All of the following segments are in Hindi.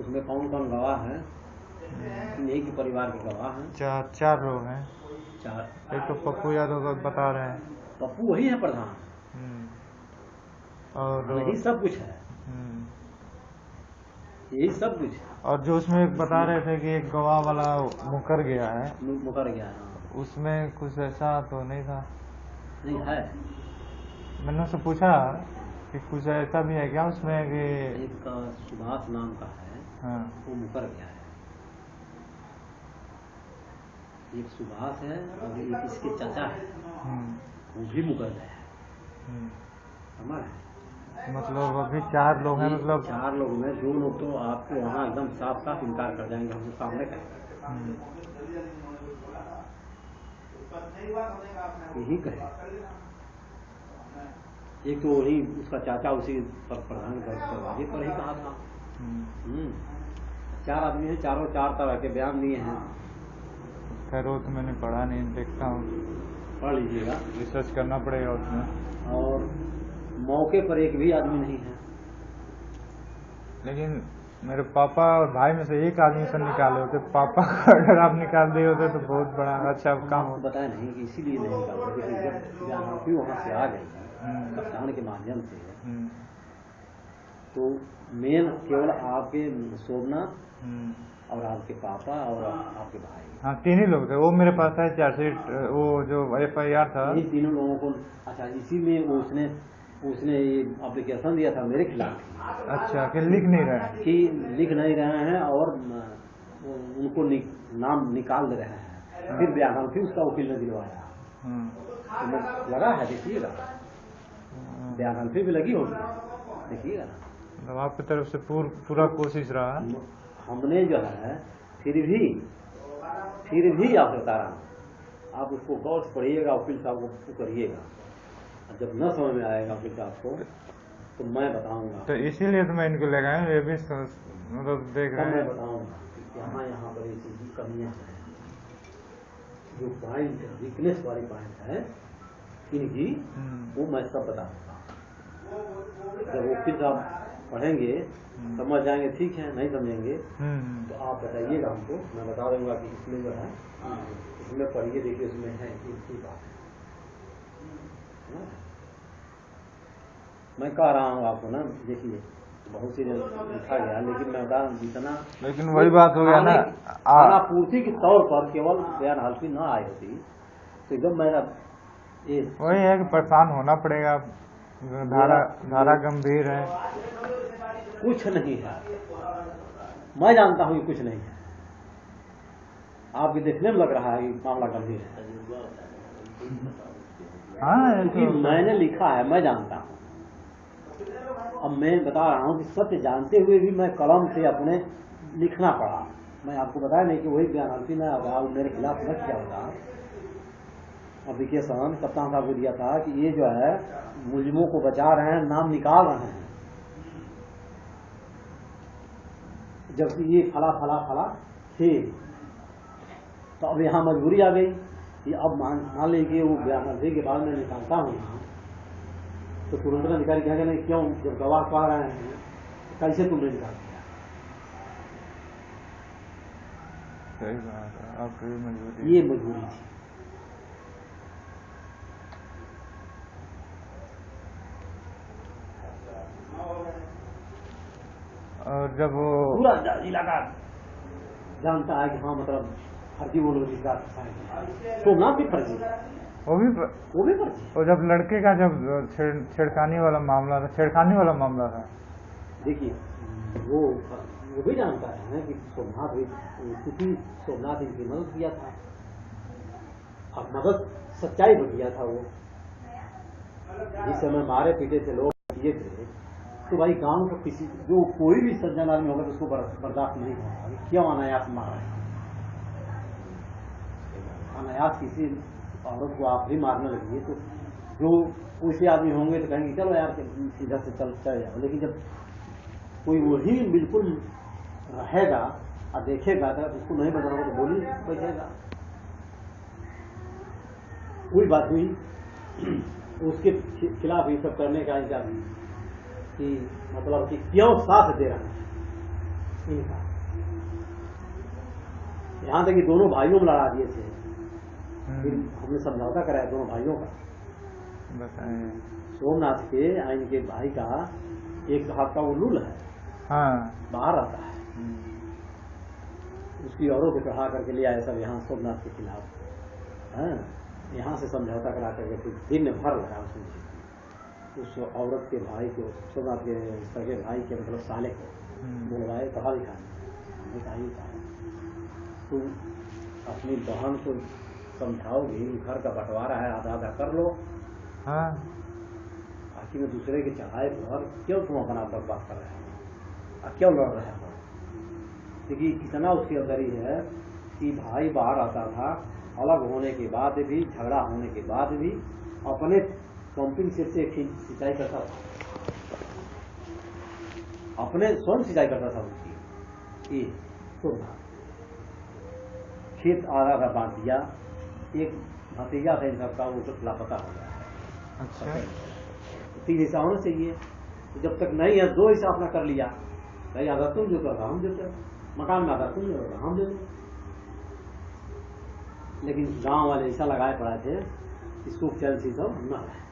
उसमें कौन कौन गवाह है? यही के परिवार के गवाह हैं। चार लोग हैं। चार। एक तो पप्पू यादव का बता रहे हैं। पप्पू वही है प्रधान। और यही सब कुछ है। यही सब कुछ है। और जो उसमें बता रहे थे कि एक गवाह वाला मुकर गया है। मुकर गया है। उसमें कुछ ऐसा तो नहीं था। नहीं है। मैंने उससे पूछा कि कुछ ऐसा भी है क्या उसमें कि एक सुभाष नाम का है। हाँ वो मुकर गया है। एक सुभाष है और एक इसके चाचा है, वो भी मुकर गया है। समझ है? मतलब अभी 4 लोग हैं। मतलब 4 लोग में 2 लोग तो आपको वहाँ एकदम साफ साफ इनकार कर जाएंगे, हमको सामने कहेंगे। यही कहे। एक तो वही उसका चाचा उसी पर प्रधान दरवाजे पर ही कहा था। 4 आदमी हैं, चारों 4 तरह के बयान दिए हैं। खैर वो तो मैंने पढ़ा नहीं, देखता हूँ, पढ़ लीजिएगा, रिसर्च करना पड़ेगा उसमें। और मौके पर एक भी आदमी नहीं है। लेकिन मेरे पापा और भाई में से एक आदमी से निकाले होते, पापा को अगर आप निकाल दिए होते तो बहुत बड़ा अच्छा काम हो। बताया नहीं कि इसीलिए नहीं निकालते, देखिए जब जानवी वहाँ से आ गई कप्तान के माध्यम से, तो मेन केवल आपके सोमनाथ और आपके पापा और आपके भाई, हाँ 3 ही लोग थे। वो मेरे पास है चार्जशीट, वो जो FIR था, यही तीनों लोगों को। अच्छा, इसी में उसने ये एप्लीकेशन दिया था मेरे खिलाफ। अच्छा, कि लिख नहीं रहे हैं, कि लिख नहीं रहे हैं और उनको नाम निकाल दे रहे हैं। फिर बयान फिर उसका वकील ने दिलवाया। तो लगा है, देखिएगा, बयान फिर भी लगी होगी, देखिएगा। मतलब आपकी तरफ से पूरा कोशिश रहा। हमने जो है फिर भी आप बता रहा हूँ, आप उसको गौर से पढ़िएगा, वकील साहब को करिएगा। जब न समझ में आएगा वकील साहब को तो मैं बताऊंगा। तो इसीलिए तो मैं इनको ले गया हूँ, ये भी मतलब देख रहे हैं। मैं बताऊंगा यहाँ पर ये चीज की कमियां हैं, जो पॉइंट वीकनेस वाली पॉइंट है इनकी, वो मैं सब बताऊंगा। जब वकील साहब पढ़ेंगे समझ जाएंगे, ठीक है, नहीं समझेंगे तो आप बताइएगा हमको, मैं बता दूंगा कि इसमें जो है, इसमें पढ़िए, देखिए उसमें है इतनी बात है। मैं कह रहा हूँ आपको ना, देखिए बहुत सी लिखा गया, लेकिन मैं बता जितना, लेकिन वही बात हो गया ना, खानापूर्ति के तौर पर केवल बयान हल्फी न आई होती तो एकदम मेरा ये वही है कि परेशान होना पड़ेगा। धारा गंभीर है। कुछ नहीं है, मैं जानता हूँ कि कुछ नहीं है। आपके देखने में लग रहा है कि मामला गंभीर है। हाँ, क्योंकि मैंने लिखा है, मैं जानता हूँ। अब मैं बता रहा हूँ कि सत्य जानते हुए भी मैं कलम से अपने लिखना पड़ा। मैं आपको बताया नहीं कि वही बयान हल्फी ने मेरे खिलाफ न किया होता, एप्लीकेशन कप्तान साहब को दिया था कि ये जो है मुलजिमों को बचा रहे हैं, नाम निकाल रहे हैं, जबकि ये फला फला फला थे। तो अब यहाँ मजबूरी आ गई कि अब मान लीजिए वो बयान हल्फी के बाद में निकालता हूँ तो तुरंत ना निकाल क्या नहीं, क्यों, जब गवाह पा रहे हैं तो कैसे तुमने निकाल दिया? सही बात है, आपकी मजबूरी, ये मजबूरी थी। और जब वो पूरा इलाका जानता है कि हाँ, मतलब फर्जी वो लोग सोमनाथ भी फर्जी, वो भी फर्जी। और जब लड़के का जब छेड़खानी वाला मामला था, देखिए वो भी जानता है कि सोमनाथ किसी सोमनाथ इनकी मदद किया था, अब मदद सच्चाई पर किया था। वो जिस समय मारे पीटे थे लोग किए थे, तो भाई गांव का किसी जो कोई भी सज्जन आदमी होगा तो उसको बर्दाश्त नहीं होगा। क्यों अनायास मार रहे हैं? अनायास किसी औरत को आप भी मारने लगिए तो जो वैसे आदमी होंगे तो कहेंगे चलो यार सीधा से चल जाओ। लेकिन जब कोई वही बिल्कुल रहेगा और देखेगा तो उसको नहीं बताओगे तो बोली बैठेगा। कोई बात हुई उसके खिलाफ ये सब करने का कि मतलब कि क्यों साथ दे रहा है, इनका। यहाँ तक कि दोनों भाइयों में लड़ा दिए थे, फिर हमने समझौता कराया दोनों भाइयों का। बताएं। सोमनाथ के इनके भाई का एक हाथ का उल्लूल है, हाँ। बाहर आता है, उसकी औरों को चढ़ा करके ले आए सब यहाँ सोमनाथ के खिलाफ। हाँ, यहाँ से समझौता करा करके फिर दिन भर लगा उस औरत के भाई को, सोमनाथ के सगे भाई के मतलब साले को बुलवाए, पढ़ा लिखाए। तुम अपनी बहन को समझाओगी, घर का बंटवारा है, आधा आधा कर लो। हाँ। बाकी में दूसरे के चढ़ाए घर क्यों तुम अपना बर्बाद कर रहे हो, क्यों लड़ रहे हो? क्योंकि इतना उसकी अवधि है कि भाई बाहर आता था, अलग होने के बाद भी, झगड़ा होने के बाद भी अपने पंपिंग सेट से सिंचाई करता था, अपने स्वयं सिंचाई करता था उसकी। ये सुना खेत आधा आधा बांट दिया। एक भतीजा था इन सबका, वो तो लापता हो गया है। अच्छा। 3 हिस्सा होना चाहिए, तो जब तक नहीं है 2 हिस्सा अपना कर लिया। नहीं आधा तुम जो कर, हम जो कर, मकान में आधा तुम जो कर, हम जो। लेकिन गांव वाले ऐसा लगाए पड़ा थे, इसको चल सी सब न है।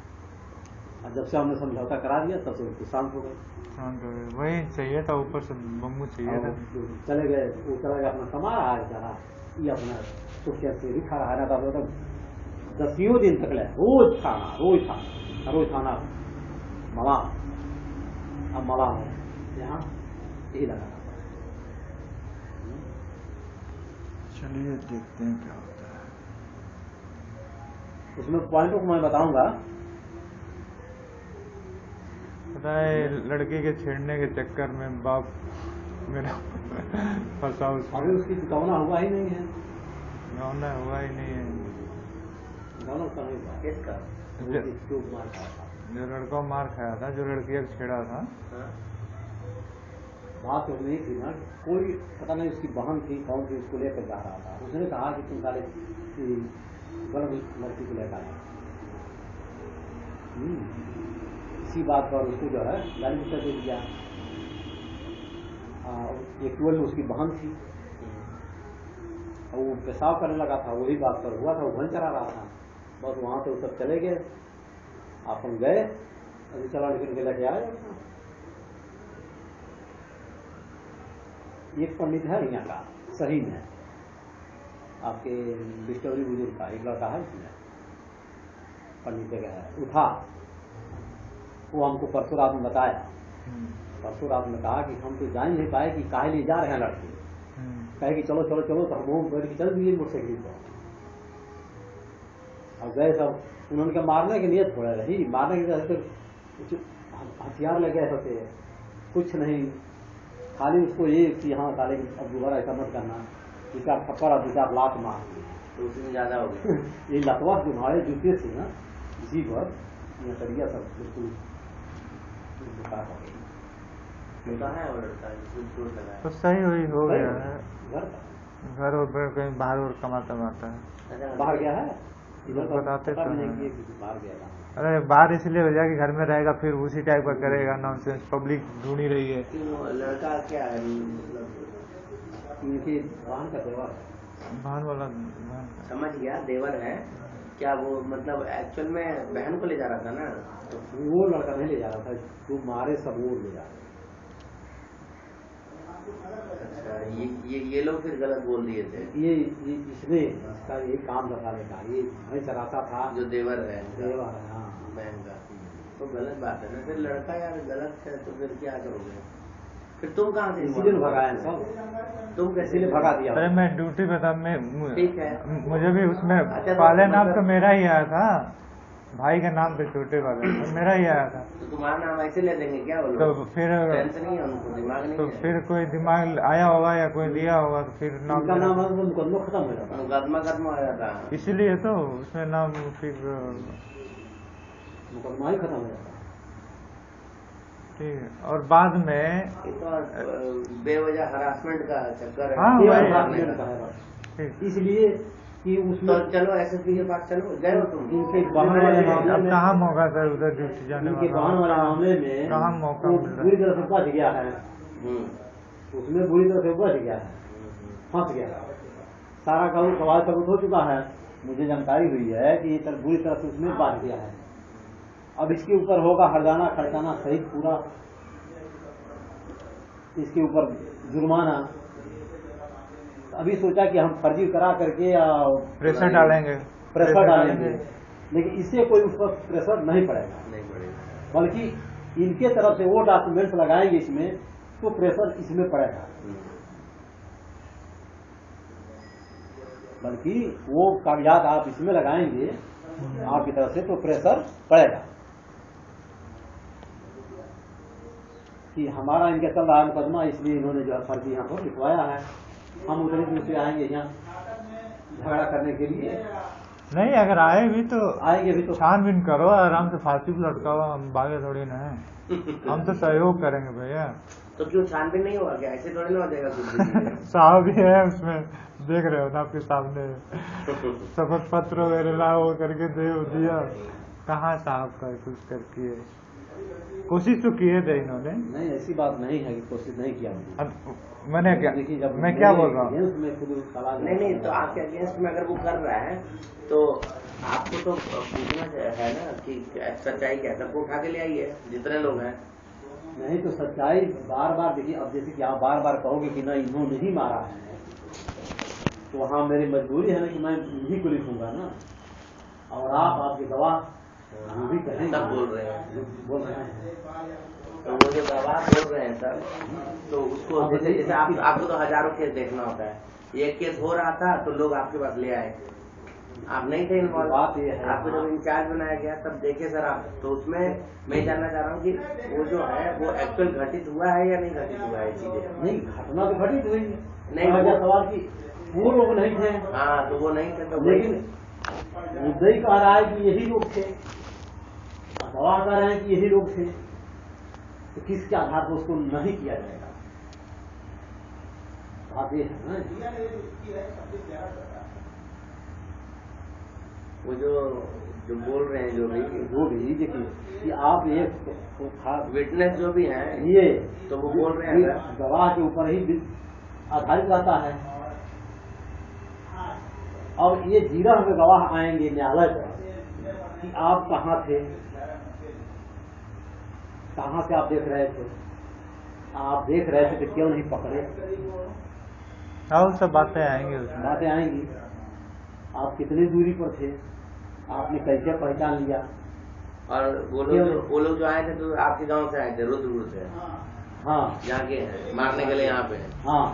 और जब से हमने समझौता करा दिया तब से उनको शांत हो गए। शांत हो गए, वही चाहिए था, ऊपर से बम्बू चाहिए था। चले गए, वो चला गया अपना कमा रहा है बेचारा, ये अपना सुखिया से भी खा रहा है ना। तो 10 दिन तक ले रोज खाना मला। अब मला है यहाँ यही लगा। चलिए देखते हैं क्या होता है। उसमें पॉइंटों को मैं बताऊंगा। पता है, लड़की के छेड़ने के चक्कर में बाप मेरा फंसा उसमें। अभी उसकी चुकावना हुआ ही नहीं है, गौना हुआ ही नहीं है। दोनों का नहीं हुआ इसका। जो लड़का मार खाया था, जो लड़की को छेड़ा था, बात तो नहीं थी ना, कोई पता नहीं उसकी बहन थी कौन थी, उसको लेकर जा रहा था। उसने कहा कि तुम साले गलत लड़की को लेकर आए। इसी बात पर उसको जो है गाली गुस्सा दे दिया। एक टूल में उसकी बहन थी, और वो पेशाब करने लगा था, वही बात पर हुआ था, वो भन चला रहा था। बस वहां से वो सब चले गए, अपन गए, अभी चला निकल के लेके आए। एक पंडित है यहाँ का, सही में आपके डिस्कवरी बुजुर्ग का एक लड़का है, इसमें पंडित जगह है, उठा। वो हमको परसों रात में बताया। परसों रात में कहा कि हम तो जान नहीं पाए कि काहे लिए जा रहे हैं लड़के। कहे कि चलो चलो चलो, तो हम बैठ के चल दिए मोटरसाइकिल पर। अब गए सब, उन्होंने क्या मारने की नियत थोड़ा रही, मारने की वजह से हथियार ले गए होते, कुछ नहीं, खाली उसको ये कि हाँ साले अब दोबारा ऐसा मत करना, 2-4 थप्पड़ और 2-4 लात मार, तो उसमें ज्यादा हो गया। ये लतवा जो हमारे जूते से ना इसी पर यह तरीका सब बिल्कुल बेकार हो गई। है और तो सही हुई हो गया है। घर और कहीं बाहर और कमाता मारता है। बाहर गया है, इधर तो बताते पता तो नहीं हैं। कि बाहर गया। अरे बाहर इसलिए हो जाए कि घर में रहेगा, फिर उसी टाइप का करेगा, नॉनसेंस, पब्लिक ढूंढ ही रही है। लड़का क्या है, मतलब इनके वाहन का देवर है, भान वाला भान। समझ गया, देवर है क्या वो, मतलब एक्चुअल में बहन को ले जा रहा था ना, तो वो लड़का नहीं ले जा रहा था, जो मारे सब वो ले जा रहा था। अच्छा, ये लोग फिर गलत बोल दिए थे। ये इसने इसका ये काम बताने का, ये भैंस चराता था, जो देवर है, देवर है हाँ बहन का, तो गलत बात है ना। फिर लड़का यार गलत है तो फिर क्या करोगे? फिर तुम कहाँ से इसीलिए भगाया सब, तुम कैसे लिए भगा दिया? अरे मैं ड्यूटी पे था, मैं ठीक है, मुझे भी उसमें अच्छा, पहले तो नाम मतलब तो मेरा ही आया था, भाई का नाम पे छोटे वाले तो मेरा ही आया था। तो तुम्हारा नाम ऐसे ले देंगे क्या वो लोग? तो फिर टेंशन नहीं है उनको, दिमाग नहीं तो है। फिर कोई दिमाग आया होगा या कोई दिया होगा, तो फिर नाम उनका नाम है, मुकदमा खत्म हो जाता, मुकदमा खत्म हो जाता, इसीलिए तो उसमें नाम फिर मुकदमा ही खत्म हो जाता। ठीक है। और बाद में बेवजह हरासमेंट का चक्कर है। हाँ, इसलिए कि उसमें तो चलो एसएसपी के पास चलो, गए हो तुम? इनके वाहन वाले मामले में कहाँ मौका सर, उधर ड्यूटी जाने इनके वाहन वाले मामले में कहाँ मौका मिल रहा है? पूरी तरह से बच गया है। उसमें बुरी तरह से बच गया है, फंस गया है, सारा का सवाल सबूत हो चुका है। मुझे जानकारी हुई है कि ये बुरी तरह से उसमें बांध गया है। अब इसके ऊपर होगा हरजाना खर्चाना सहित पूरा, इसके ऊपर जुर्माना। अभी सोचा कि हम फर्जी करा करके प्रेशर डालेंगे, लेकिन इससे कोई उस पर प्रेशर नहीं पड़ेगा, बल्कि इनके तरफ से वो डॉक्यूमेंट्स लगाएंगे इसमें तो प्रेशर इसमें पड़ेगा, बल्कि वो कागजात आप इसमें लगाएंगे आपकी तरफ से तो प्रेशर पड़ेगा कि हमारा इनके चल रहा है मुकदमा, इसलिए इन्होंने जो है फर्जी यहाँ पर लिखवाया है। हम उतने दिन से आएंगे यहाँ झगड़ा करने के लिए। नहीं, अगर आए भी तो आएंगे भी तो छानबीन करो, आराम से फांसी को लटकाओ, हम भागे थोड़ी ना है। हम तो सहयोग करेंगे भैया। तो क्यों छानबीन नहीं होगा क्या? ऐसे थोड़ी ना हो जाएगा। साहब भी है उसमें, देख रहे हो ना आपके सामने शपथ पत्र वगैरह लाओ करके दे दिया। कहाँ साहब का कुछ करके कोशिश तो किए थे इन्होंने। नहीं, ऐसी बात नहीं है कि कोशिश नहीं किया। मैंने क्या, मैं क्या बोल रहा हूँ, नहीं, तो आपके अगेंस्ट में अगर वो कर रहा है तो आपको तो पूछना है ना कि सच्चाई क्या है, सबको उठा के ले आइए जितने लोग हैं। नहीं तो सच्चाई बार बार देखिए, अब जैसे कि आप बार बार कहोगे कि ना इन्होंने ही मारा है, तो वहाँ मेरी मजबूरी है ना कि मैं इन्हीं को लिखूंगा ना, और आपके गवाह जो भी कहेंगे सब बोल रहे हैं, तो वो जो गवाह बोल रहे हैं सर, तो उसको जैसे आपको तो हजारों केस देखना होता है, एक केस हो रहा था तो लोग आपके पास ले आए, आप नहीं थे इन्वॉल्व। बात ये है, आपको जब इंचार्ज बनाया गया तब देखे सर आप, तो उसमें मैं जानना चाह रहा हूँ कि वो जो है वो एक्चुअल घटित हुआ है या नहीं घटित हुआ है चीजें? नहीं, घटना तो घटित हुई नहीं, वो सवाल की वो लोग नहीं थे। हाँ, तो वो नहीं थे, तो लेकिन मुद्दई कह रहा है कि यही लोग थे, गवाह कह रहे हैं कि यही लोग थे, तो किसके आधार पर उसको नहीं किया जाएगा? बात ये है ना, वो जो बोल रहे हैं जो भी देखिए कि आप एक विटनेस जो भी हैं ये तो वो बोल रहे हैं गवाह के ऊपर ही आधारित रहता है। अब ये जीरा में गवाह आएंगे न्यायालय पर कि आप कहाँ थे, कहाँ से आप देख रहे थे, आप देख रहे थे तो क्यों नहीं पकड़े? और सब बातें आएंगी, बातें आएंगी। आप कितनी दूरी पर थे, आपने कैसे पहचान लिया? और वो लोग जो आए थे तो आपके गांव से आए थे, रुद्रपुर से। हाँ, यहाँ के मारने के लिए यहाँ पे। हाँ,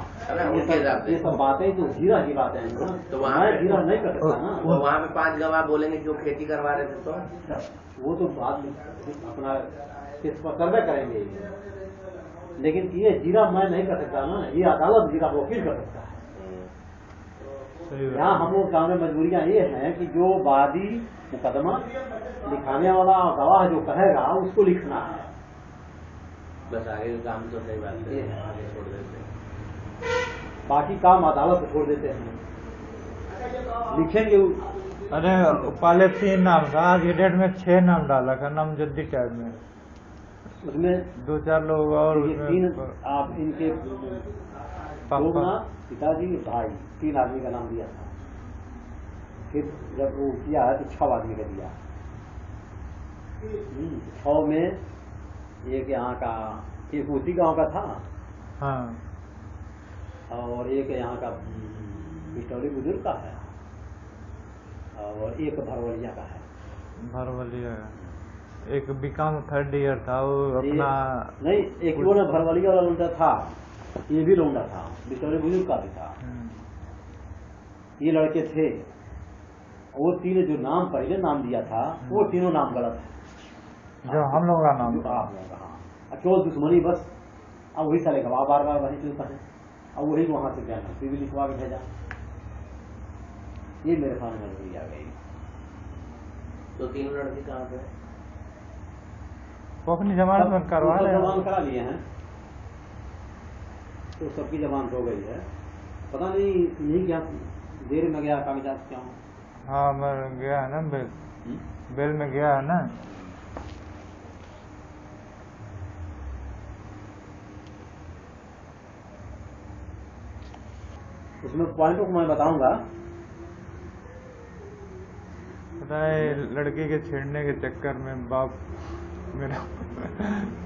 ये सब बातें तो जीरा की बातें हैं ना, तो वहाँ जीरा नहीं कर सकता ना। तो वहाँ पे 5 गवाह बोलेंगे कि वो खेती करवा रहे थे, तो वो तो बाद में अपना केस पर सर्वे करेंगे, लेकिन ये जीरा मैं नहीं कर सकता ना, ये अदालत जीरा वकील कर सकता है। यहाँ हम लोग सामने मजबूरियाँ ये हैं कि जो वादी मुकदमा लिखाने वाला गवाह जो कहेगा उसको लिखना है, बस आगे का काम तो सही बात है, आगे छोड़ देते हैं, बाकी काम अदालत को छोड़ देते हैं, लिखेंगे। अरे पहले 3 नाम था, आज की डेट में 6 नाम डाला का नाम जद्दी टाइप में, उसमें 2-4 लोग और 3 आप इनके पिताजी भाई 3 आदमी का नाम दिया था, फिर जब वो किया है तो 6 आदमी का दिया। 6 में एक यहाँ का, एक उसी गांव का था, हाँ, और एक यहाँ का बिटौली बुजुर्ग का है, और एक भरवलिया का है। भरवलिया, एक बीकॉम 3rd ईयर था वो अपना, नहीं, एक वो ना भरवलिया वाला लौंडा था, ये भी लौंडा था, बिटौली बुजुर्ग का भी था, ये लड़के थे। वो 3 जो नाम पहले नाम दिया था वो तीनों नाम गलत है, जो हम लोग का नाम था। आप लोगों का केवल दुश्मनी बस। अब वही साले गवाह बार बार वही चलता है, अब वही वहां से क्या भी लिखवा के भेजा, ये मेरे सामने मजबूरी आ गई। तो 3 लड़के कहाँ पे? वो अपनी जमानत में करवा रहे हैं, जमानत करा लिए हैं, तो सबकी जमानत हो गई है। पता नहीं क्या देर में गया कागजात क्या? हाँ, मैं गया है ना बेल में गया है ना। उसमें पॉइंटों को मैं बताऊंगा। पता है लड़की के छेड़ने के चक्कर में बाप मेरा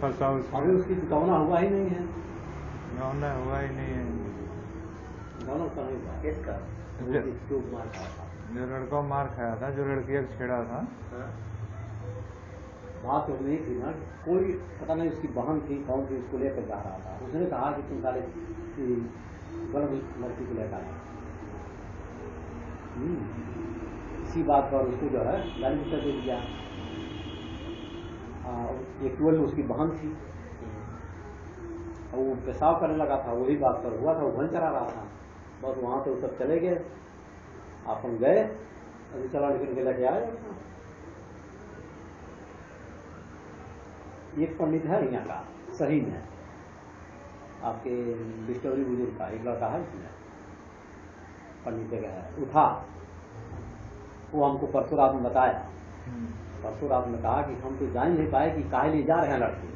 फंसा अभी उसमें। उसकी चुकावना हुआ ही नहीं है, गौना हुआ ही नहीं है। चुकावना उसका नहीं हुआ। किसका? वो जिसको मार खाया था। जो लड़का मार खाया था, जो लड़की को छेड़ा था, हाँ? बात तो नहीं थी ना, कोई पता नहीं उसकी बहन थी कौन थी, उसको लेकर जा रहा था। उसने कहा कि तुम साले गलत लड़की को लेकर आए। इसी बात पर उसको जो है गाली कर दे दिया। एक टूल में उसकी बहन थी और वो पेशाब करने लगा था, वही बात पर हुआ था, वो भन चला रहा था। बस वहां से वो सब चले गए, अपन गए, अभी चला निकल के लेके आए। एक पंडित है यहाँ का सही में, आपके डिस्कवरी बुजुर्ग का एक लड़का है, इसमें पंडित जगह है, उठा। वो हमको परसों रात में बताया, परसों रात में कहा कि हम तो जान नहीं पाए कि काहे लिए जा रहे हैं लड़के।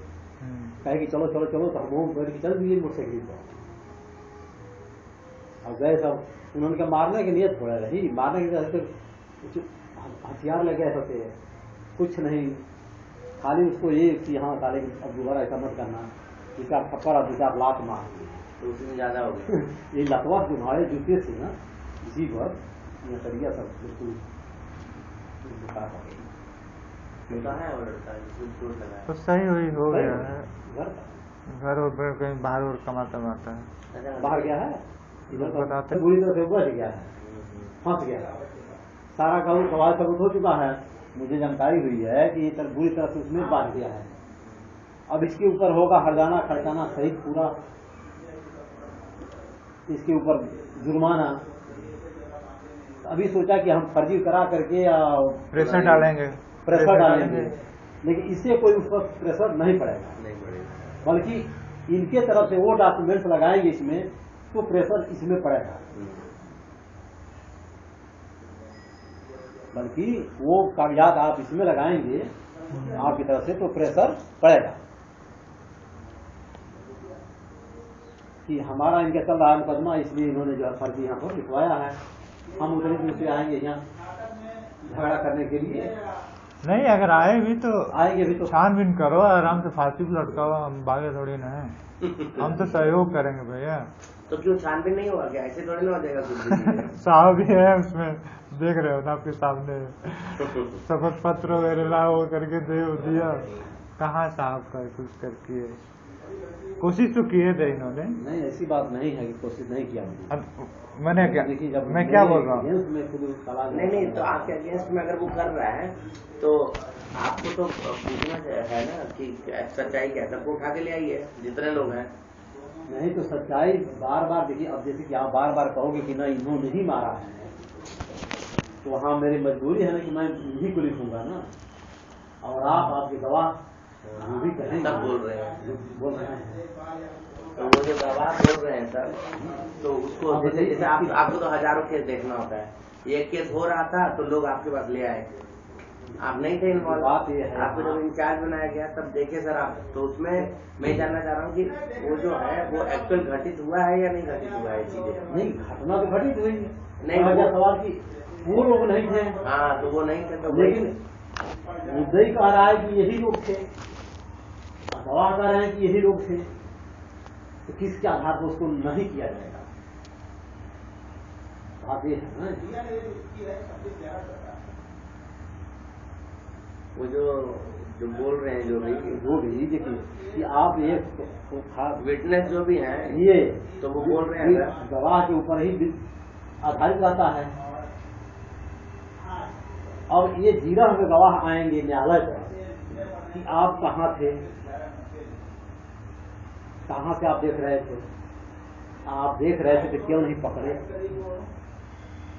कहे कि चलो चलो चलो, तो हम बैठ के चल दिए मोटरसाइकिल पर। अब गए सब, उन्होंने क्या मारने की नियत थोड़ा रही, मारने की नियत कुछ हथियार ले गए होते, कुछ नहीं, खाली उसको ये कि हाँ साले अब दोबारा ऐसा मत करना, दो चार थप्पड़ और दो चार लात मार। तो उसमें ज्यादा हो गया। ये लतवा जो हमारे जूते से ना इसी पर यह करिया सब बिल्कुल बेकार हो गई। होता है वो लड़का जिसमें चोट लगा तो सही हुई हो गया है। घर घर और कहीं बाहर और कमाता मारता है। है। बाहर गया है, इधर बताते तो बुरी तरह से बच गया है, फंस गया है। सारा गाँव सवाल सबूत हो चुका है, मुझे जानकारी हुई है कि ये बुरी तरह से उसमें बांध गया है। अब इसके ऊपर होगा हरजाना खर्चाना सहित पूरा, इसके ऊपर जुर्माना। अभी सोचा कि हम फर्जी करा करके प्रेशर डालेंगे, प्रेशर डालेंगे, लेकिन इससे कोई उस पर प्रेशर नहीं पड़ेगा, नहीं पड़ेगा। बल्कि इनके तरफ से वो डॉक्यूमेंट्स लगाएंगे इसमें, तो प्रेशर इसमें पड़ेगा। बल्कि वो कागजात आप इसमें लगाएंगे आपकी तरफ से, तो प्रेशर पड़ेगा कि हमारा इनके चल रहा है मुकदमा, इसलिए इन्होंने जो है फर्जी यहाँ पर लिखवाया है। हम उतने दिन से आएंगे यहाँ झगड़ा करने के लिए, नहीं अगर आए भी तो आएंगे भी तो छानबीन करो, आराम से फांसी पे लटकाओ, हम भागे थोड़ी ना है। हम तो सहयोग करेंगे भैया। तो क्यों छानबीन नहीं हुआ क्या? ऐसे थोड़ी ना हो जाएगा कुछ भी। साहब भी है उसमें, देख रहे हो ना आपके सामने, शपथ पत्र वगैरह लाओ करके दे दिया। कहाँ साहब का कुछ करके कोशिश तो किए थे इन्होंने। नहीं, ऐसी बात नहीं है कि कोशिश नहीं किया मैंने। अब मैंने क्या, देखिए, जब मैं क्या बोल रहा हूँ, में खुद सवाल नहीं, तो आपके अगेंस्ट में अगर वो कर रहा है तो आपको तो पूछना है ना कि सच्चाई क्या है। सबको उठा के ले आइए जितने लोग हैं। नहीं तो सच्चाई बार बार देखिए, अब जैसे कि आप बार बार कहोगे कि ना इन्होंने ही मारा है, तो वहाँ मेरी मजबूरी है ना कि मैं इन्हीं को लिखूंगा ना, और आप आपके गवाह जो भी कहेंगे सब बोल रहे हैं, बोल रहे हैं। तो वो जो गवाह बोल रहे हैं सर, तो उसको जैसे आपको तो हजारों केस देखना होता है। एक केस हो रहा था तो लोग आपके पास ले आए, आप नहीं थे इन्वॉल्व। बात ये है, आपको जब इंचार्ज बनाया गया तब देखे सर आप, तो उसमें मैं जानना चाह रहा हूँ कि वो जो है वो एक्चुअल घटित हुआ है या नहीं घटित हुआ है चीजें। नहीं, घटना तो घटित हुई नहीं, वो सवाल की वो लोग नहीं थे। हाँ, तो वो नहीं थे तो लेकिन मुद्दई कह रहा है कि यही लोग थे, गवाह कह रहे हैं कि यही लोग थे, तो किसके आधार पर उसको नहीं किया जाएगा? बात ये है ना, वो जो बोल रहे हैं जो भी देखिए कि आप एक विटनेस जो भी हैं ये तो वो बोल रहे हैं सर, गवाह के ऊपर ही आधारित रहता है। और ये जीरा में गवाह आएंगे न्यायालय पर कि आप कहाँ थे, कहाँ से आप देख रहे थे, आप देख रहे थे तो क्यों नहीं पकड़े,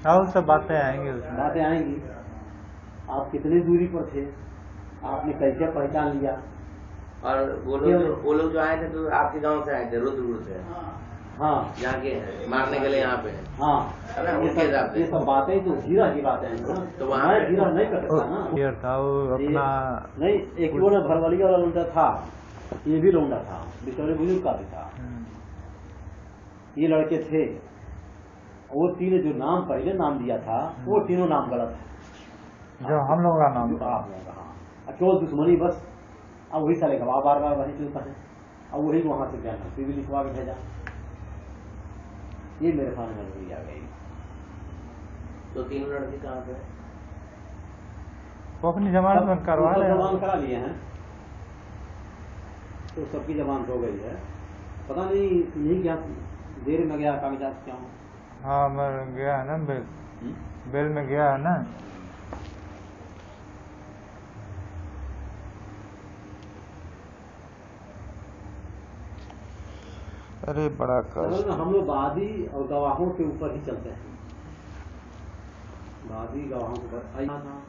और सब बातें आएंगी उसमें। बातें आएंगी। आप कितनी दूरी पर थे, आपने कैसे पहचान लिया। और वो लोग जो आए थे तो आपके गांव से आए थे, रुद्रपुर से। हाँ, यहाँ के हैं, मारने के लिए यहाँ पे हैं। हाँ, ये सब बातें तो जीरा की बातें हैं ना, तो वहाँ मैं जीरा नहीं कर सकता ना। ये था वो अपना नहीं, एक वो ना भरवलिया वाला लौंडा था, ये भी लौंडा था, बिचौरे बुजुर्ग का भी था। ये लड़के थे, वो तीनों जो नाम पहले नाम दिया था वो तीनों नाम गलत है। जो हम लोगों का नाम जो था। आप लोगों का, हाँ। केवल दुश्मनी बस। अब वही साले गवाह बार बार वहीं चलता है। अब वही वहां से क्या नौकरी भी लिखवा के भेजा। ये मेरे सामने मजबूरी आ गई। तो तीनों लड़के कहाँ पे? वो अपनी जमानत में करवा रहे जमानत हैं। करा लिए हैं, तो सबकी जमानत हो गई है। पता नहीं यही क्या देर में गया कागजात क्या हो। हाँ मैं गया है ना बेल में गया है ना। अरे बड़ा कष्ट। हम लोग वादी और गवाहों के ऊपर ही चलते हैं। वादी गवाहों के ऊपर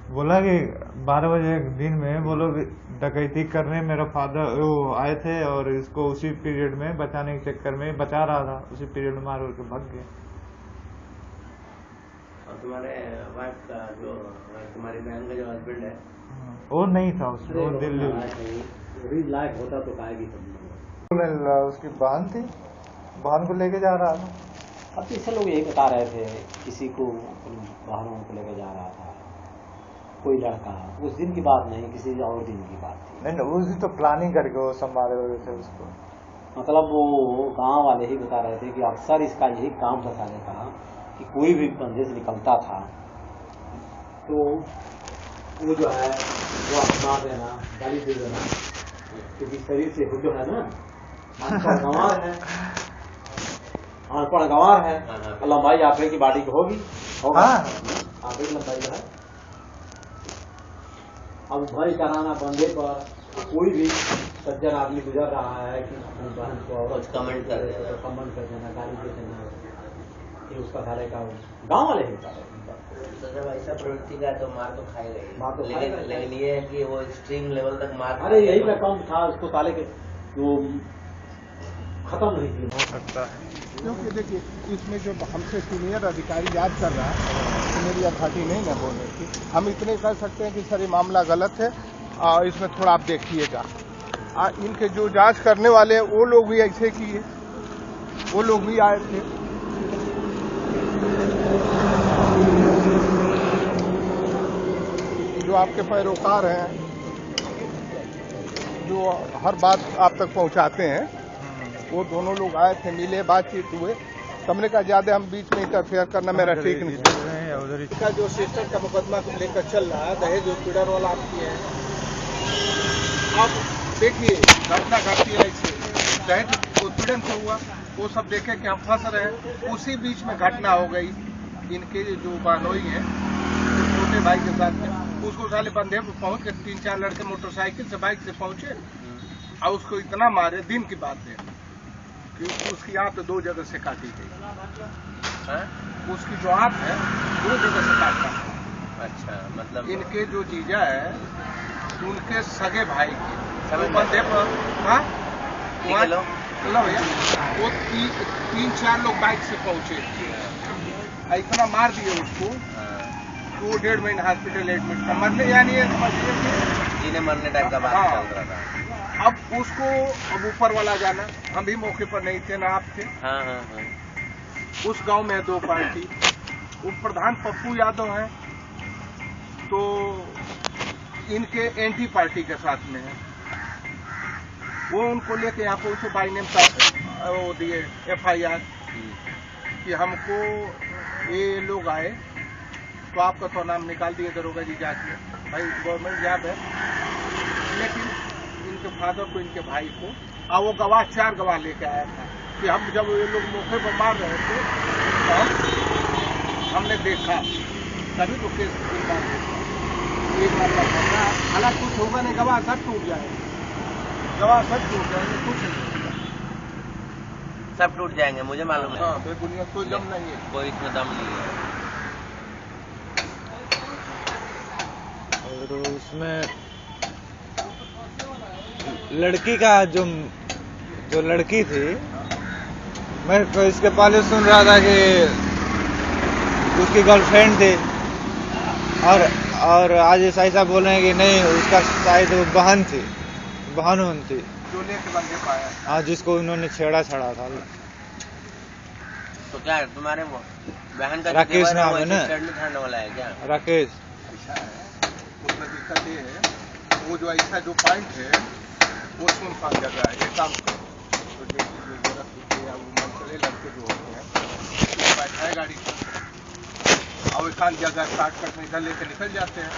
बोला कि 12 बजे दिन में वो लोग डकैती करने मेरा फादर वो आए थे और इसको उसी पीरियड में बचाने के चक्कर में बचा रहा था, उसी पीरियड में मार के भाग गए। और तुम्हारे वाइफ का जो तुम्हारी बहन का जो हस्बैंड है वो नहीं था उसमें, वो दिल्ली वही लायक होता तो पाएगी सब। उसकी बहन थी, बहन को लेके जा रहा था। अब पीछे लोग यही बता रहे थे किसी को बहनों को लेके जा रहा था कोई लड़का। उस दिन की बात नहीं, किसी और दिन की बात थी। नहीं उस दिन तो प्लानिंग करके वो सब मारे हुए थे उसको। मतलब वो गांव वाले ही बता रहे थे कि अक्सर इसका यही काम था साले का कि कोई भी बंदे से निकलता था तो वो जो है वो अपना देना, गाली दे देना, क्योंकि शरीर से जो है ना अनपढ़ गंवार है, अनपढ़ गंवार है। लंबाई आंकड़े की बाडी की होगी, आंकड़े की लंबाई जो है। अब भय कराना बंदे पर कोई भी सज्जन आदमी गुजर रहा है कि अपनी बहन को और कमेंट कर देना, गाली दे देना, ये उसका सारे का गाँव वाले ही बता रहे। तो जब ऐसा प्रवृत्ति का तो मार तो खाएगा ही। मार तो खाएगा। लेकिन ये है कि वो एक्सट्रीम लेवल तक मार। अरे यही का कम था उसको साले के वो खत्म नहीं किया हो सकता है। क्योंकि देखिए इसमें जो हमसे सीनियर अधिकारी याद कर रहा है तो मेरी अथॉरिटी नहीं ना बोलने की। हम इतने कर सकते हैं कि सर ये मामला गलत है और इसमें थोड़ा आप देखिएगा। इनके जो जांच करने वाले हैं वो लोग भी ऐसे किए, वो लोग भी आए थे। जो आपके पैरोकार हैं जो हर बात आप तक पहुंचाते हैं वो दोनों लोग आए थे, मिले, बातचीत हुए। हमने कहा ज्यादा हम बीच में इंटरफेयर करना मेरा ठीक नहीं है। इसका जो सिस्टर का मुकदमा को लेकर चल रहा है, दहेज उत्पीड़न वाला आप किए हैं। अब देखिए घटना घटती है ऐसे, दहेज उत्पीड़न से हुआ, वो सब देखे कि हम फंस रहे हैं। उसी बीच में घटना हो गई, इनके जो बहनोई है छोटे भाई के साथ में, उसको साले बंधे पहुंच के 3-4 लड़के मोटरसाइकिल से बाइक से पहुंचे और उसको इतना मारे। दिन की बात है कि उसकी आंत 2 जगह से काटी गई। उसकी जो आंत है 2 जगह से काटा है। अच्छा, मतलब इनके जो जीजा है उनके सगे भाई के बंधे पर भैया वो 3-4 लोग बाइक से पहुंचे, इतना मार दिए उसको तो 1.5 महीने हॉस्पिटल एडमिट था। मरने यानी जीने मरने टाइप का बात चल रहा था। अब उसको अब ऊपर वाला जाना, हम भी मौके पर नहीं थे ना आप थे। उस गांव में है 2 पार्टी, वो प्रधान पप्पू यादव है तो इनके एंटी पार्टी के साथ में है। वो उनको लेके यहाँ पहुंचे, बाई नेम वो दिए FIR कि हमको ये लोग आए तो आपका तो नाम निकाल दिए दरोगा जी जांच में। भाई गवर्नमेंट जॉब है, लेकिन इनके फादर को, इनके भाई को, और वो गवाह 4 गवाह लेके आया था कि हम जब ये लोग मौके पर मार रहे थे तो हमने देखा, तभी तो केस एक मामला। हालांकि कुछ होगा नहीं, गवाह सब टूट जाएंगे, गवाह सब टूट जाएंगे, कुछ नहीं होगा, सब टूट जाएंगे, मुझे मालूम है। हाँ, बेबुनियाद कोई दम नहीं है, कोई इसमें दम नहीं है। और उसमें लड़की का जो लड़की थी, मैं तो इसके पहले सुन रहा था कि उसकी गर्लफ्रेंड थी और आज ऐसा बोल रहे हैं कि नहीं, उसका शायद वो बहन थी, बहन थी जो लेके बंदे पाया। हाँ, जिसको उन्होंने छेड़ा था। तो क्या है तुम्हारे वो बहन का राकेश नाम है ना? ठंड वाला है क्या? राकेश ऐसा है, उसमें दिक्कत ये है, वो जो ऐसा जो पॉइंट है वो सुनसान जगह है। एक काम करो, तो जैसे जो जरूरत होती है वो मनचले लड़के जो होते हैं वो बैठाए गाड़ी पर और एकांत जगह स्टार्ट करके इधर लेके निकल जाते हैं।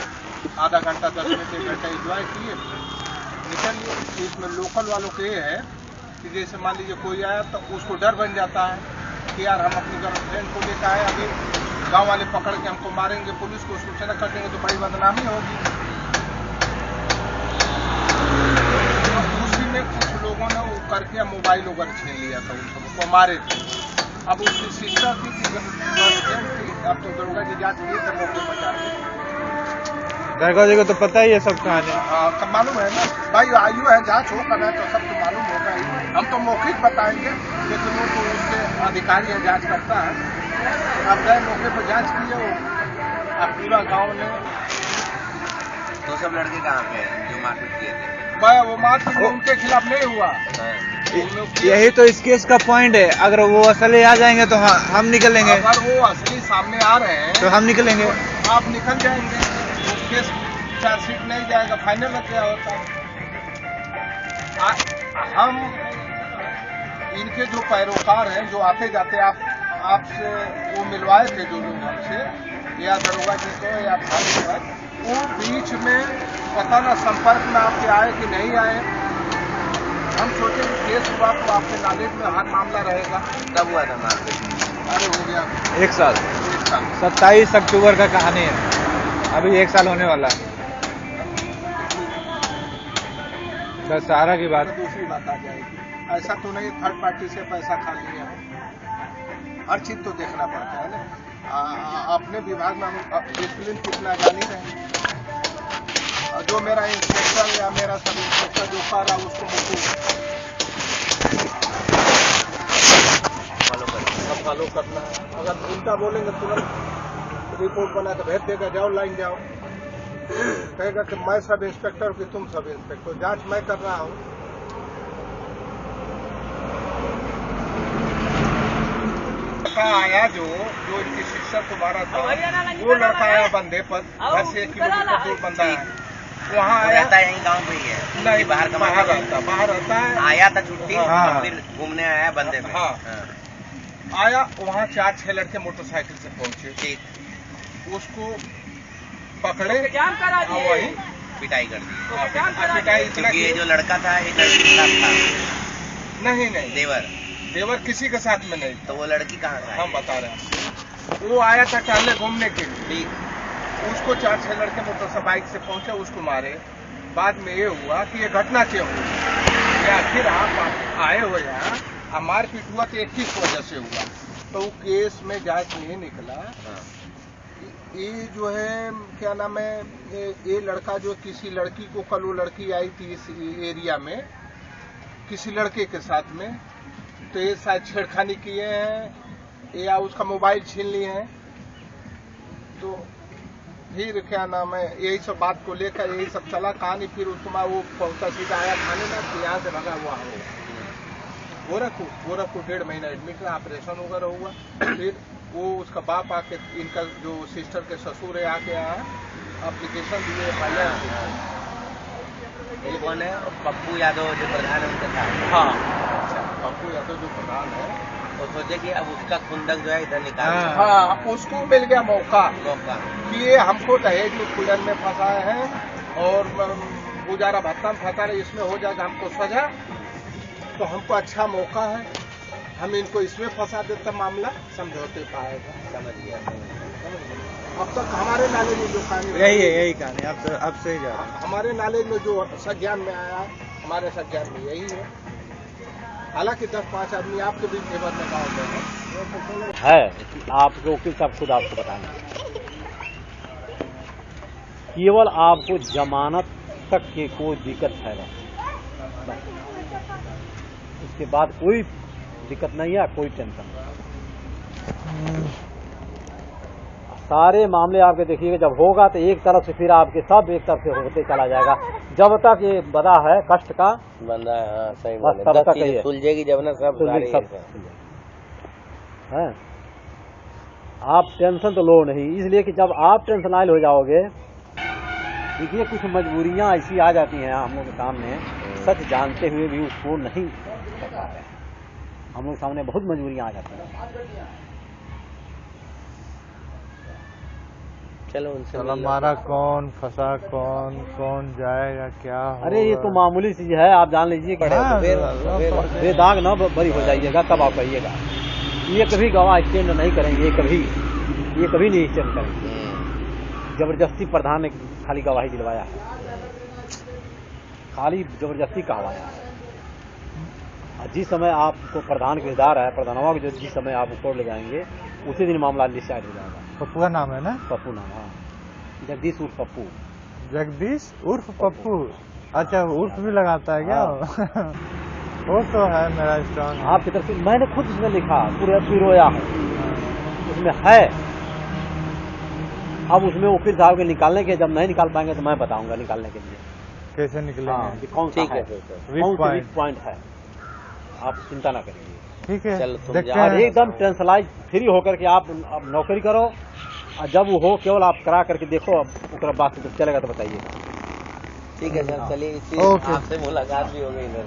आधा घंटा 10 मिनट 1 घंटा एंजॉय किए निकल लिए। इसमें लोकल वालों को ये है कि जैसे मान लीजिए कोई आया तो उसको डर बन जाता है कि यार हम अपनी गर्लफ्रेंड को लेकर आए, अभी गांव वाले पकड़ के हमको मारेंगे, पुलिस को सूचना कर देंगे तो बड़ी बदनामी होगी। तो उसी में कुछ लोगों ने वो करके मोबाइल वगैरह छीन लिया था, उन सबको मारे थे। अब उसकी सिस्टर थी कि गर्लफ्रेंड थी, अब तो दरोगा जी जांच किए थे मौके पर जाके। दरगाह जी को तो पता ही है सब कहानी। हाँ तो मालूम है ना भाई, आयु है जांच हो करना है तो सब तो मालूम होगा ही। हम तो मौखिक बताएंगे, लेकिन वो तो उसके अधिकारी है, जांच करता है। अब गए मौके पर जांच किए वो, अब पूरा गांव ने। तो सब लड़के कहाँ पे हैं जो मारपीट किए थे? भाई वो मारपीट उनके खिलाफ नहीं हुआ। हाँ। उन लोग किए। यही तो इस केस का पॉइंट है, अगर वो असली आ जाएंगे तो हम निकलेंगे, अगर वो असली सामने आ रहे हैं तो हम निकलेंगे। आप निकल जाएंगे, वो केस चार्जशीट नहीं जाएगा, फाइनल लग गया होता। हम इनके जो पैरोकार हैं जो आते जाते आपसे वो मिलवाए थे जो लोग हमसे, या दरोगा जी को या थाने पर, वो बीच में पता ना संपर्क में आपके आए कि नहीं आए। हम सोचे कि केस हुआ तो आपके नॉलेज में हर मामला रहेगा। कब हुआ था मारपीट? अरे हो गया 1 साल, 1 साल। 27 अक्टूबर का कहानी है, अभी 1 साल होने वाला है। दशहरा की बात। तो दूसरी बात आ जाएगी, ऐसा तो नहीं थर्ड पार्टी से पैसा खा लिया है। हर चीज तो देखना पड़ता है ना। अपने विभाग में हम डिसिप्लिन कितना जान ही रहे हैं। जो मेरा इंस्पेक्टर या मेरा सब इंस्पेक्टर जो कर रहा उसको फॉलो करना है। अगर उल्टा बोलेंगे तुरंत रिपोर्ट बना के भेज देगा, जाओ लाइन जाओ। कहेगा कि मैं सब इंस्पेक्टर कि तुम सब इंस्पेक्टर, जांच मैं कर रहा हूँ। आया जो इनकी शिक्षा को मारा था, वो लड़का आया बंदे पर, घर से 1 किलोमीटर दूर बंदा है, वहाँ आया। रहता है यहीं गाँव में ही है? नहीं, बाहर बाहर रहता है। आया था छुट्टी, हाँ। फिर घूमने आया बंदे पे। हाँ। हाँ। आया वहाँ 4-6 लड़के मोटरसाइकिल से पहुंचे, ठीक। उसको पकड़े और वही पिटाई कर दी। पिटाई इतना क्योंकि ये जो लड़का था एक लड़की के साथ था। नहीं देवर किसी के साथ में नहीं। तो वो लड़की कहाँ था? हम बता रहे हैं, वो आया था टहलने घूमने के लिए। ठीक। उसको 4-6 लड़के मोटरसाइकिल से पहुंचे, उसको मारे। बाद में ये हुआ कि ये घटना क्यों हुई, या फिर आप आए हो यहाँ मारपीट हुआ तो 21 वजह से हुआ, तो केस में जांच नहीं निकला। हाँ। ये जो है क्या नाम है, ये लड़का जो किसी लड़की को, कल वो लड़की आई थी इस एरिया में किसी लड़के के साथ में, तो ये शायद छेड़खानी किए हैं या उसका मोबाइल छीन लिए हैं। तो फिर क्या नाम है, यही सब बात को लेकर यही सब चला कहानी। फिर उसके बाद वो पहुंचा सीधा आया थाने में, तो यहाँ से भगा हुआ हो गोरखपुर 1.5 महीना एडमिट रहा, ऑपरेशन वगैरह हुआ। फिर वो उसका बाप आके, इनका जो सिस्टर के ससुर है आके आया, एप्लीकेशन दिए, ये कौन है? पप्पू यादव जो प्रधान है उनका था? हाँ पप्पू यादव जो प्रधान है, वो सोचे कि अब उसका खुंदक जो है इधर निकाल। हाँ उसको मिल गया मौका कि ये हमको दहेज में खुलन में फंसाए हैं और गुजारा भत्ता में फंसा रहे, इसमें हो जाएगा हमको सजा, तो हमको अच्छा मौका है, हम इनको इसमें फंसा देते, मामला समझौते पाएगा। समझ गया। अब तक हमारे नॉलेज में जो कहानी यही कहानी अब से ही जा रहा है। हमारे नॉलेज में जो संज्ञान में आया, हमारे संज्ञान में यही है। हालांकि 10-5 आदमी आपके भी फेवर में गाँव में है कि आपके वकील साहब खुद आपको बताना, केवल आपको जमानत तक की कोई दिक्कत है, इसके बाद कोई दिक्कत नहीं है, कोई टेंशन नहीं। सारे मामले आपके देखिएगा, जब होगा तो एक तरफ से फिर आपके सब एक तरफ से होते चला जाएगा। जब तक ये बदा है कष्ट का बंदा है। हाँ, सही बस बोले। तब 10 तक चीजें ये सुलझेगी जब ना सब सुलझेगी, सारी सब है। आप टेंशन तो लो नहीं, इसलिए कि जब आप टेंशनाइल हो जाओगे, देखिए कुछ मजबूरियां ऐसी आ जाती हैं हम लोग के सामने, सच जानते हुए भी उसको नहीं कर पा रहे हैं। हम लोग सामने बहुत मजबूरियां आ जाती हैं। चलो उनसे चलो हमारा कौन फंसा, कौन जाएगा, क्या होगा। अरे ये तो मामूली चीज है, आप जान लीजिए कि हाँ, बेदाग न बरी हो जाइएगा, तब आप कहिएगा। ये कभी गवाह स्टैंड नहीं करेंगे, ये कभी नहीं स्टैंड करेंगे। जबरदस्ती प्रधान ने खाली गवाही दिलवाया है, खाली जबरदस्ती कहवाया है। और जिस समय आपको प्रधान किरदार है, प्रधानवा को जिस समय आप कोर्ट ले जाएंगे, उसी दिन मामला डिसाइड हो जाएगा। पप्पू का नाम है ना? पप्पू नाम, हाँ, जगदीश उर्फ पप्पू। जगदीश उर्फ पप्पू। अच्छा, उर्फ भी लगाता है क्या? वो तो है मेरा स्ट्रॉन्ग। आपकी तरफ से मैंने खुद इसमें लिखा, पूरा पिरोया है उसमें है। अब उसमें वकील साहब के निकालने के, जब नहीं निकाल पाएंगे तो मैं बताऊंगा निकालने के लिए कैसे निकलेंगे। हाँ, कि कौन सा है, कौन सा वीक पॉइंट है। आप चिंता ना करिए, ठीक है, चलो तुम देखते जाओ। और हैं। एकदम टेंशनाइज फ्री होकर के आप अब नौकरी करो, और जब वो हो केवल आप करा करके देखो, अब उसके बाद से चलेगा तो बताइए। ठीक है सर, चलिए ओके। आपसे मुलाकात भी हो गई इधर।